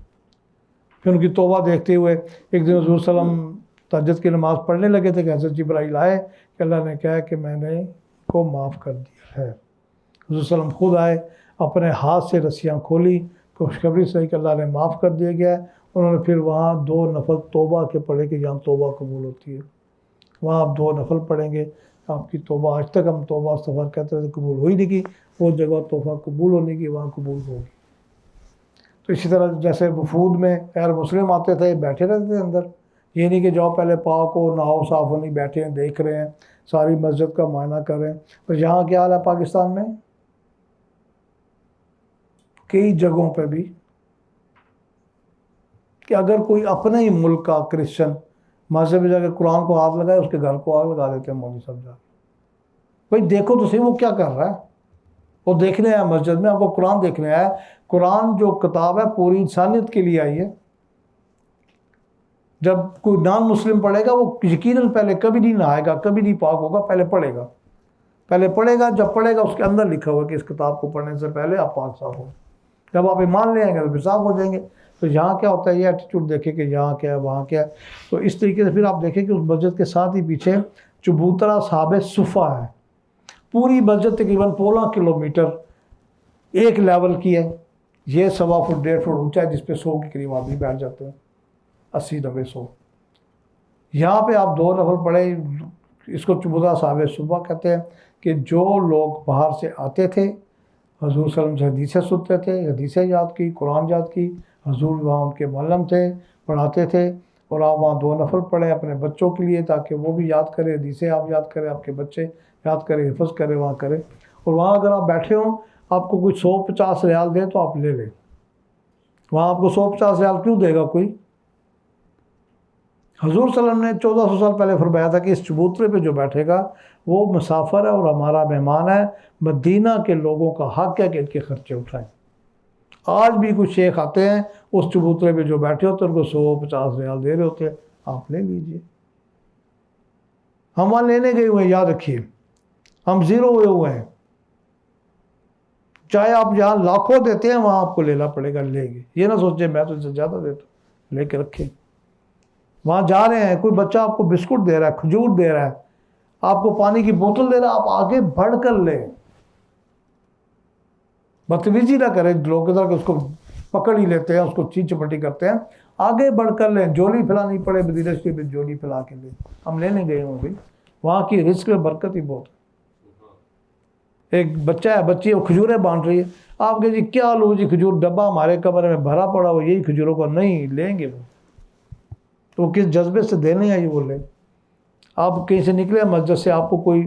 پھر ان کی توبہ دیکھتے ہوئے ایک دن حضور صلی اللہ علیہ وسلم تہجد کی نماز پڑھنے لگے تھے کہ حضرت جبرائیل آئے کہ اللہ نے کہا کہ میں نے کو معاف کر دیا ہے۔ حضور صلی اللہ علیہ وسلم خود آئے، اپنے ہاتھ سے رسیاں کھولی، خوشخبری سے کہ اللہ نے معاف کر دیا گیا ہے۔ انہوں نے پھر وہاں 2 نفل توبہ کے پڑھے کہ یہاں توبہ قبول ہوتی ہے، وہاں آپ 2 نفل پڑھیں گے آپ کی توبہ، آج تک ہم توبہ استغفار کہتے تھے قبول ہوئی نہیں کی، وہ جگہ توبہ قبول ہونے کی وہاں قبول ہوگی۔ تو اسی طرح جیسے وفود میں غیر مسلم آتے تھے، بیٹھے رہتے تھے اندر، یہ نہیں کہ جاؤ پہلے پاک ہو نہاؤ صاف ہو، نہیں بیٹھے ہیں دیکھ رہے ہیں ساری مسجد کا معائنہ کر رہے ہیں۔ تو یہاں کیا حال ہے پاکستان میں، کئی جگہوں پہ بھی کہ اگر کوئی اپنے ہی ملک کا کرسچن مسجد میں جا کے قرآن کو ہاتھ لگائے، اس کے گھر کو آگ لگا دیتے ہیں مولوی صاحب جا کے۔ بھائی دیکھو تو صحیح وہ کیا کر رہا ہے، وہ دیکھنے آیا مسجد میں، آپ کو قرآن دیکھنے آیا۔ قرآن جو کتاب ہے پوری انسانیت کے لیے آئی ہے۔ جب کوئی نان مسلم پڑھے گا وہ یقیناً پہلے کبھی نہیں نہائے گا، کبھی نہیں پاک ہوگا، پہلے پڑھے گا، جب پڑھے گا اس کے اندر لکھا ہوا کہ اس کتاب کو پڑھنے سے پہلے آپ پاک صاف ہو، جب آپ ایمان لے آئیں گے تو پھر صاف ہو جائیں گے۔ تو یہاں کیا ہوتا ہے، یہ ایٹیٹیوڈ دیکھیں کہ یہاں کیا ہے وہاں کیا ہے۔ تو اس طریقے سے پھر آپ دیکھیں کہ اس مسجد کے ساتھ ہی پیچھے چبوترا اصحاب صفہ ہے، پوری مسجد تقریباً 16 کلومیٹر ایک لیول کی ہے، یہ 1.25 فٹ 1.5 فٹ اونچا ہے، جس پہ 100 کے قریب آدمی بیٹھ جاتے ہیں، 80 90 100۔ یہاں پہ آپ 2 نفل پڑھے، اس کو چبوترا اصحاب صفہ کہتے ہیں، کہ جو لوگ باہر سے آتے تھے حضور صلی اللہ علیہ وسلم سے حدیثیں سنتے تھے، حدیثیں یاد کی، قرآن یاد کی، حضور وہاں ان کے معلم تھے، پڑھاتے تھے، اور آپ وہاں 2 نفل پڑھیں اپنے بچوں کے لیے تاکہ وہ بھی یاد کریں، حدیثیں آپ یاد کریں، آپ کے بچے یاد کریں، حفظ کریں وہاں کریں۔ اور وہاں اگر آپ بیٹھے ہوں آپ کو کوئی 150 ریال دے تو آپ لے لیں، وہاں آپ کو 150 ریال کیوں دے گا کوئی؟ حضور صلی اللہ علیہ وسلم نے 1400 سال پہلے فرمایا تھا کہ اس چبوترے پہ جو بیٹھے گا وہ مسافر ہے اور ہمارا مہمان ہے، مدینہ کے لوگوں کا حق ہے کہ ان کے خرچے اٹھائیں۔ آج بھی کچھ شیخ آتے ہیں اس چبوترے پہ جو بیٹھے ہوتے ہیں ان کو 150 ریال دے رہے ہوتے ہیں، آپ لے لیجئے۔ ہم وہاں لینے گئے ہوئے ہیں، یاد رکھیے ہم زیرو ہوئے ہیں، چاہے آپ جہاں لاکھوں دیتے ہیں وہاں آپ کو لینا پڑے گا، لیں گے، یہ نہ سوچیں میں تو اس سے زیادہ دیتا ہوں، لے کے رکھیں۔ وہاں جا رہے ہیں، کوئی بچہ آپ کو بسکٹ دے رہا ہے، کھجور دے رہا ہے، آپ کو پانی کی بوتل دے رہا ہے، آپ آگے بڑھ کر لیں، بدتمیزی نہ کریں لوگ ادھر کہ اس کو پکڑ ہی لیتے ہیں، اس کو چیز چپٹی کرتے ہیں، آگے بڑھ کر لیں، جولی پھیلانی پڑے مدینہ شریف میں جولی پھیلا کے لیں۔ ہم لینے گئے ہوں بھی، وہاں کی رزق میں برکت ہی بہت ہے۔ ایک بچہ ہے، بچی وہ کھجوریں بانٹ رہی ہے، آپ کہ جی کیا لو جی کھجور، ڈبہ ہمارے کمرے میں بھرا پڑا ہو یہی کھجوروں کو، نہیں لیں گے وہ، تو وہ کس جذبے سے دینے آئی وہ لے۔ آپ کہیں سے نکلے مسجد سے، آپ کو کوئی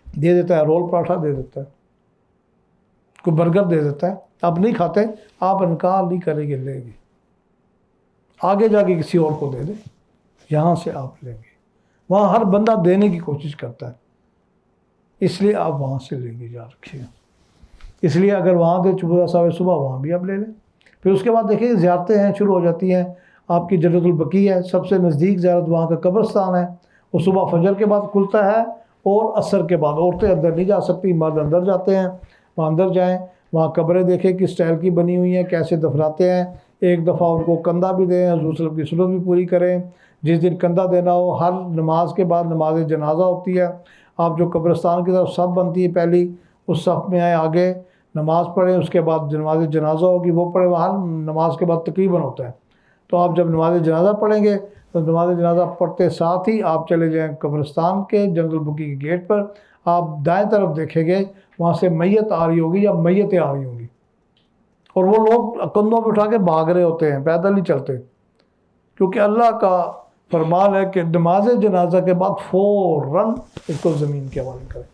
دے دیتا ہے، رول پراٹھا دے دیتا ہے، کوئی برگر دے دیتا ہے، آپ نہیں کھاتے، آپ انکار نہیں کریں گے، لیں گے، آگے جا کے کسی اور کو دے دیں، یہاں سے آپ لیں گے۔ وہاں ہر بندہ دینے کی کوشش کرتا ہے، اس لیے آپ وہاں سے لیں گے، یاد رکھیے۔ اس لیے اگر وہاں دے چبوترا صاحب صبح وہاں بھی آپ لے لیں۔ پھر اس کے بعد دیکھیں زیارتیں ہیں شروع ہو جاتی ہیں، آپ کی جنت البقیع ہے سب سے نزدیک زیارت، وہاں کا قبرستان ہے، وہ صبح فجر کے بعد کھلتا ہے اور عصر کے بعد، عورتیں اندر نہیں جا سکتی، مرد اندر جاتے ہیں، وہاں اندر جائیں، وہاں قبریں دیکھیں کس سٹائل کی بنی ہوئی ہیں، کیسے دفناتے ہیں، ایک دفعہ ان کو کندھا بھی دیں، حضور صلی اللہ علیہ وسلم کی سنت بھی پوری کریں، جس دن کندھا دینا ہو، ہر نماز کے بعد نماز جنازہ ہوتی ہے، آپ جو قبرستان کی طرف صف بنتی ہے پہلی، اس صف میں آئے آگے نماز پڑھیں، اس کے بعد نماز جنازہ ہوگی وہ پڑھیں، ہر نماز کے بعد تقریباً ہوتا ہے، تو آپ جب نماز جنازہ پڑھیں گے تو نماز جنازہ پڑھتے ساتھ ہی آپ چلے جائیں قبرستان کے جنت البقیع کے گیٹ پر، آپ دائیں طرف دیکھیں گے وہاں سے میت آ رہی ہوگی یا میتیں آ رہی ہوں گی، اور وہ لوگ کندھوں پہ اٹھا کے بھاگ رہے ہوتے ہیں، پیدل نہیں چلتے، کیونکہ اللہ کا فرمان ہے کہ نماز جنازہ کے بعد فوراً اس کو زمین کے حوالے کریں۔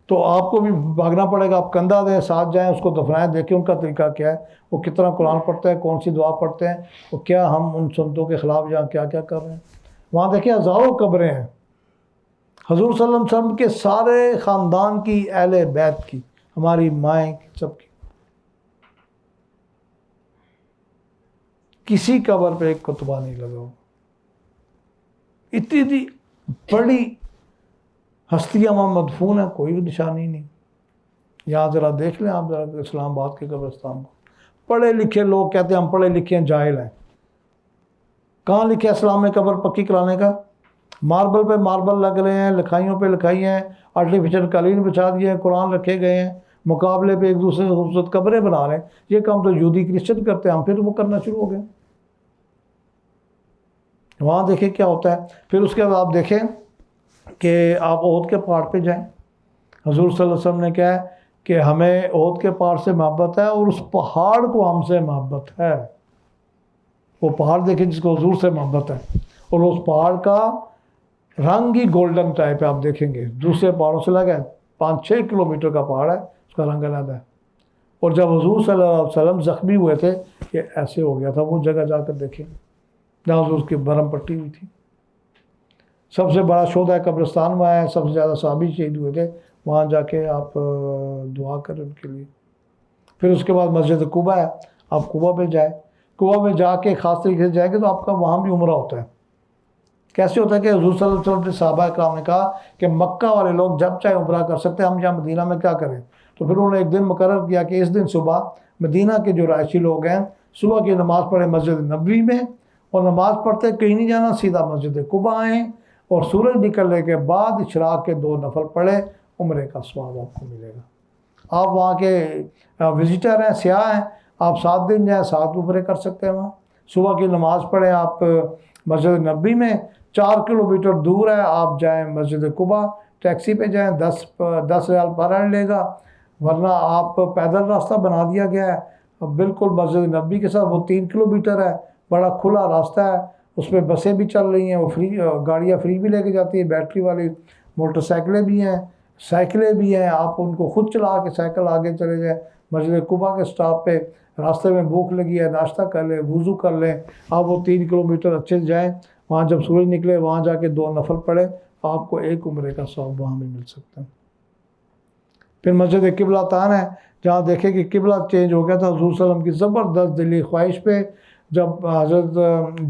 تو آپ کو بھی بھاگنا پڑے گا، آپ کندھا دیں، ساتھ جائیں، اس کو دفنائیں، دیکھیں ان کا طریقہ کیا ہے، وہ کتنا قرآن پڑھتے ہیں، کون سی دعا پڑھتے ہیں، وہ کیا ہم ان سنتوں کے خلاف یہاں کیا کیا کر رہے ہیں۔ وہاں دیکھیں ہزاروں قبریں ہیں، حضور صلی اللہ علیہ وسلم کے سارے خاندان کی، اہل بیت کی، ہماری مائیں کی، سب کی، کسی قبر پہ ایک کتبہ نہیں لگا ہو۔ اتنی بڑی ہستیاں وہاں مدفون ہیں، کوئی نشانی نہیں۔ یہاں ذرا دیکھ لیں آپ ذرا اسلام آباد کے قبرستان کو، پڑھے لکھے لوگ کہتے ہیں ہم پڑھے لکھے ہیں، جاہل ہیں، کہاں لکھا ہے اسلام میں قبر پکی کرانے کا؟ ماربل پہ ماربل لگ رہے ہیں، لکھائیوں پہ لکھائی ہیں، آرٹیفیشل قالین بچھا دیے ہیں، قرآن رکھے گئے ہیں، مقابلے پہ ایک دوسرے سے خوبصورت قبریں بنا رہے ہیں۔ یہ کام تو یہودی کرسچن کرتے ہیں، ہم پھر وہ کرنا شروع ہو گئے۔ وہاں دیکھیں کیا ہوتا ہے۔ پھر اس کے بعد آپ دیکھیں کہ آپ احد کے پہاڑ پہ جائیں، حضور صلی اللہ علیہ وسلم نے کہا ہے کہ ہمیں احد کے پہاڑ سے محبت ہے اور اس پہاڑ کو ہم سے محبت ہے۔ وہ پہاڑ دیکھیں جس کو حضور سے محبت ہے، اور اس پہاڑ کا رنگ ہی گولڈن ٹائپ ہے، آپ دیکھیں گے دوسرے پہاڑوں سے لگا ہے 5-6 کلومیٹر کا پہاڑ ہے، اس کا رنگ علیحدہ ہے۔ اور جب حضور صلی اللہ علیہ وسلم زخمی ہوئے تھے کہ ایسے ہو گیا تھا، وہ جگہ جا کر دیکھیں جہاں حضور کی برہم پٹی ہوئی تھی۔ سب سے بڑا شہداء قبرستان وہاں ہے، سب سے زیادہ صحابی شہید ہوئے تھے، وہاں جا کے آپ دعا کریں ان کے لیے۔ پھر اس کے بعد مسجد قباء ہے، آپ قباء پہ جائیں، قباء میں جا کے خاص طریقے سے جائیں گے تو آپ کا وہاں بھی عمرہ ہوتا ہے۔ کیسے ہوتا ہے کہ حضور صلی اللہ علیہ وسلم نے صحابہ کرام نے کہا کہ مکہ والے لوگ جب چاہے عمرہ کر سکتے ہیں، ہم یہاں مدینہ میں کیا کریں؟ تو پھر انہوں نے ایک دن مقرر کیا کہ اس دن صبح مدینہ کے جو رہائشی لوگ ہیں صبح کی نماز پڑھیں مسجد نبوی میں، اور نماز پڑھتے کہیں نہیں جانا، سیدھا مسجد قباء آئیں اور سورج نکلنے کے بعد اشراق کے 2 نفل پڑھیں، عمرے کا ثواب آپ کو ملے گا۔ آپ وہاں کے وزٹر ہیں، سیاح ہیں، آپ 7 دن جائیں 7 عمرے کر سکتے ہیں وہاں۔ صبح کی نماز پڑھیں آپ مسجد نبوی میں، 4 کلومیٹر دور ہے، آپ جائیں مسجد قباء، ٹیکسی پہ جائیں 10 ریال پر ہیڈ لے گا، ورنہ آپ پیدل راستہ بنا دیا گیا ہے بالکل مسجد نبوی کے ساتھ، وہ 3 کلومیٹر ہے، بڑا کھلا راستہ ہے، اس میں بسیں بھی چل رہی ہیں، وہ فری گاڑیاں فری بھی لے کے جاتی ہیں، بیٹری والی موٹر سائیکلیں بھی ہیں، سائیکلیں بھی ہیں، آپ ان کو خود چلا کے سائیکل آگے چلے جائیں مسجد قباء کے سٹاپ پہ۔ راستے میں بھوک لگی ہے، ناشتہ کر لیں، وضو کر لیں، آپ وہ 3 کلومیٹر اچھے سے جائیں، وہاں جب سورج نکلے وہاں جا کے 2 نفل پڑھیں، آپ کو 1 عمرے کا ثواب وہاں بھی مل سکتا ہے۔ پھر مسجد قبلہ تان ہے، جہاں دیکھیں کہ قبلہ چینج ہو گیا تھا حضور صلی اللہ علیہ وسلم کی زبردست دلی خواہش پہ۔ جب حضرت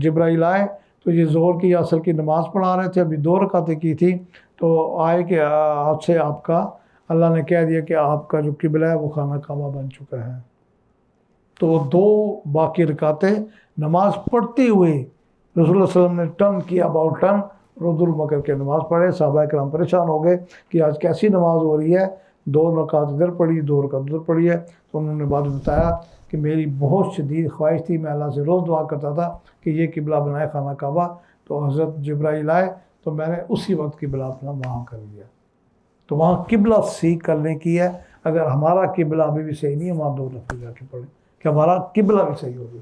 جبرائیل آئے تو یہ ظہر کی یا عصر کی نماز پڑھا رہے تھے، ابھی 2 رکعتیں کی تھی، تو آئے کہ آج سے آپ کا اللہ نے کہہ دیا کہ آپ کا جو قبلہ ہے وہ خانہ کعبہ بن چکا ہے۔ تو وہ 2 باقی رکعتیں نماز پڑھتے ہوئے رسول اللہ صلی اللہ علیہ وسلم نے ٹرن کیا، اباؤٹ ٹرن، رد المکر کے نماز پڑھے۔ صحابہ کرام پریشان ہو گئے کہ آج کیسی نماز ہو رہی ہے، 2 رکعت ادھر پڑھی 2 رکعت ادھر پڑھی ہے۔ تو انہوں نے بعد میں بتایا کہ میری بہت شدید خواہش تھی، میں اللہ سے روز دعا کرتا تھا کہ یہ قبلہ بنائے خانہ کعبہ، تو حضرت جبرائیل آئے تو میں نے اسی وقت قبلہ اپنا وہاں کر لیا۔ تو وہاں قبلہ صحیح کرنے کی ہے، اگر ہمارا قبلہ ابھی بھی صحیح نہیں ہے وہاں 2 نفل جا کے پڑھیں کہ ہمارا قبلہ بھی صحیح ہو گیا۔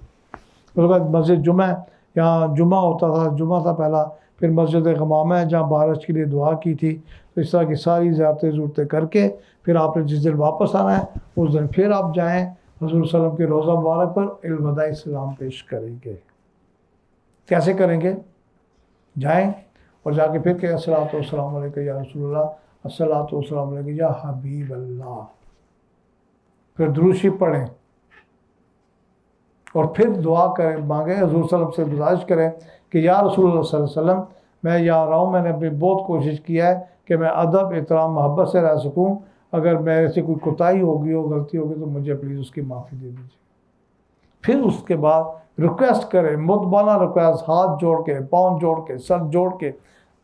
اس کے بعد مسجد جمعہ، یہاں جمعہ ہوتا تھا، جمعہ تھا پہلا، پھر مسجد غمامہ ہے جہاں بارش کے لیے دعا کی تھی۔ تو اس طرح کی ساری زیارتیں کر کے پھر آپ نے جس دن واپس آنا ہے اس دن پھر آپ جائیں حضور صلی اللہ علیہ وسلم کے روضہ مبارک پر الوداع سلام پیش کریں گے۔ کیسے کریں گے؟ جائیں اور جا کے پھر کہ الصلاۃ والسلام علیکم یا رسول اللہ، الصلاۃ والسلام علیکم یا حبیب اللہ، پھر درود شریف پڑھیں اور پھر دعا کریں، مانگیں، حضور صلی اللہ علیہ وسلم سے گزارش کریں کہ یا رسول اللہ صلی اللہ علیہ وسلم، میں یہاں رہا ہوں، میں نے اپنی بہت کوشش کیا ہے کہ میں ادب احترام محبت سے رہ سکوں، اگر میرے سے کوئی کوتاہی ہوگی ہو، غلطی ہوگی تو مجھے پلیز اس کی معافی دے دیجیے۔ پھر اس کے بعد ریکویسٹ کریں، مدبانہ ریکویسٹ، ہاتھ جوڑ کے، پاؤں جوڑ کے، سر جوڑ کے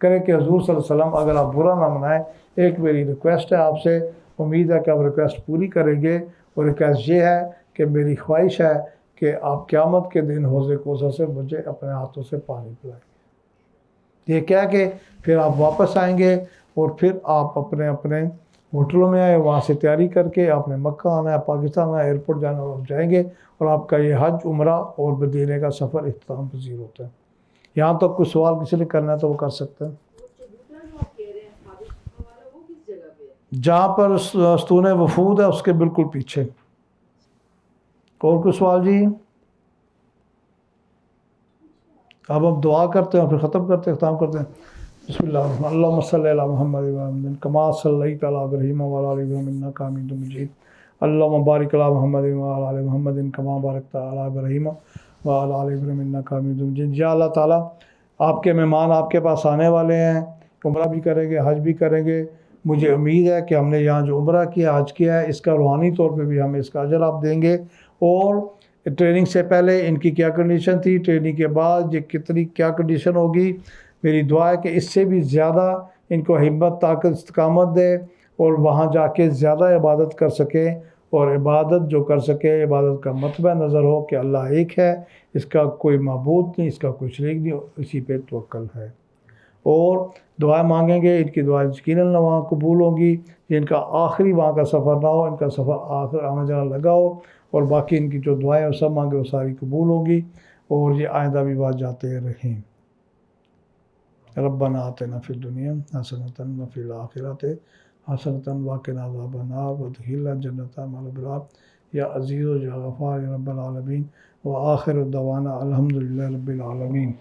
کریں کہ حضور صلی اللہ علیہ وسلم اگر آپ برا نہ منائیں، ایک میری ریکویسٹ ہے آپ سے، امید ہے کہ آپ ریکویسٹ پوری کریں گے، اور ریکویسٹ یہ ہے کہ میری خواہش ہے کہ آپ قیامت کے دن حوض کوثر سے مجھے اپنے ہاتھوں سے پانی پلائیں گے۔ یہ کہہ کے پھر آپ واپس آئیں گے اور پھر آپ اپنے اپنے ہوٹلوں میں آئے، وہاں سے تیاری کر کے آپ نے مکہ آنا ہے، پاکستان آنا ہے، ایئرپورٹ جانا ہے، آپ جائیں گے اور آپ کا یہ حج، عمرہ اور مدینے کا سفر اختتام پذیر ہوتا ہے۔ یہاں تک کوئی سوال کسی نے کرنا ہے تو وہ کر سکتے ہیں۔ جہاں پر ستون وفود ہے اس کے بالکل پیچھے۔ اور کوئی سوال جی؟ اب ہم دعا کرتے ہیں اور پھر ختم کرتے ہیں، اختتام کرتے ہیں۔ بسم اللہ الرحمن الرحیم، اللہم صلی علی محمد و محمد کما صلیت علی ابراہیم و علی آل ابراہیم انک حمید مجید، اللہم بارک علی محمد و علی آل محمد کما بارکت علی ابراہیم و علی آل ابراہیم انک حمید مجید۔ یا اللہ تعالیٰ، آپ کے مہمان آپ کے پاس آنے والے ہیں، عمرہ بھی کریں گے، حج بھی کریں گے، مجھے امید ہے کہ ہم نے یہاں جو عمرہ کیا، حج کیا ہے، اس کا روحانی طور پہ بھی ہمیں اس کا اجر آپ دیں گے، اور ٹریننگ سے پہلے ان کی کیا کنڈیشن تھی، ٹریننگ کے بعد یہ کتنی کیا کنڈیشن ہوگی۔ میری دعا ہے کہ اس سے بھی زیادہ ان کو ہمت، طاقت، استقامت دے اور وہاں جا کے زیادہ عبادت کر سکے، اور عبادت جو کر سکے عبادت کا مطمع نظر ہو کہ اللہ ایک ہے، اس کا کوئی معبود نہیں، اس کا کوئی شریک نہیں، اسی پہ توکل ہے۔ اور دعائیں مانگیں گے، ان کی دعائیں یقیناً وہاں قبول ہوں گی، ان کا آخری وہاں کا سفر نہ ہو، ان کا سفر آخر آنا جانا لگا ہو، اور باقی ان کی جو دعائیں وہ سب مانگے وہ ساری قبول ہوں گی، اور یہ آئندہ بھی بات جاتے رہیں۔ ربنا آتنا فی الدنیا حسنۃ وفی الآخرۃ حسنۃ وقنا عذاب النار وادخلنا الجنۃ مع الابرار یا عزیز و یا غفار یا رب العالمین، وآخر دعوانا الحمد للہ رب العالمین۔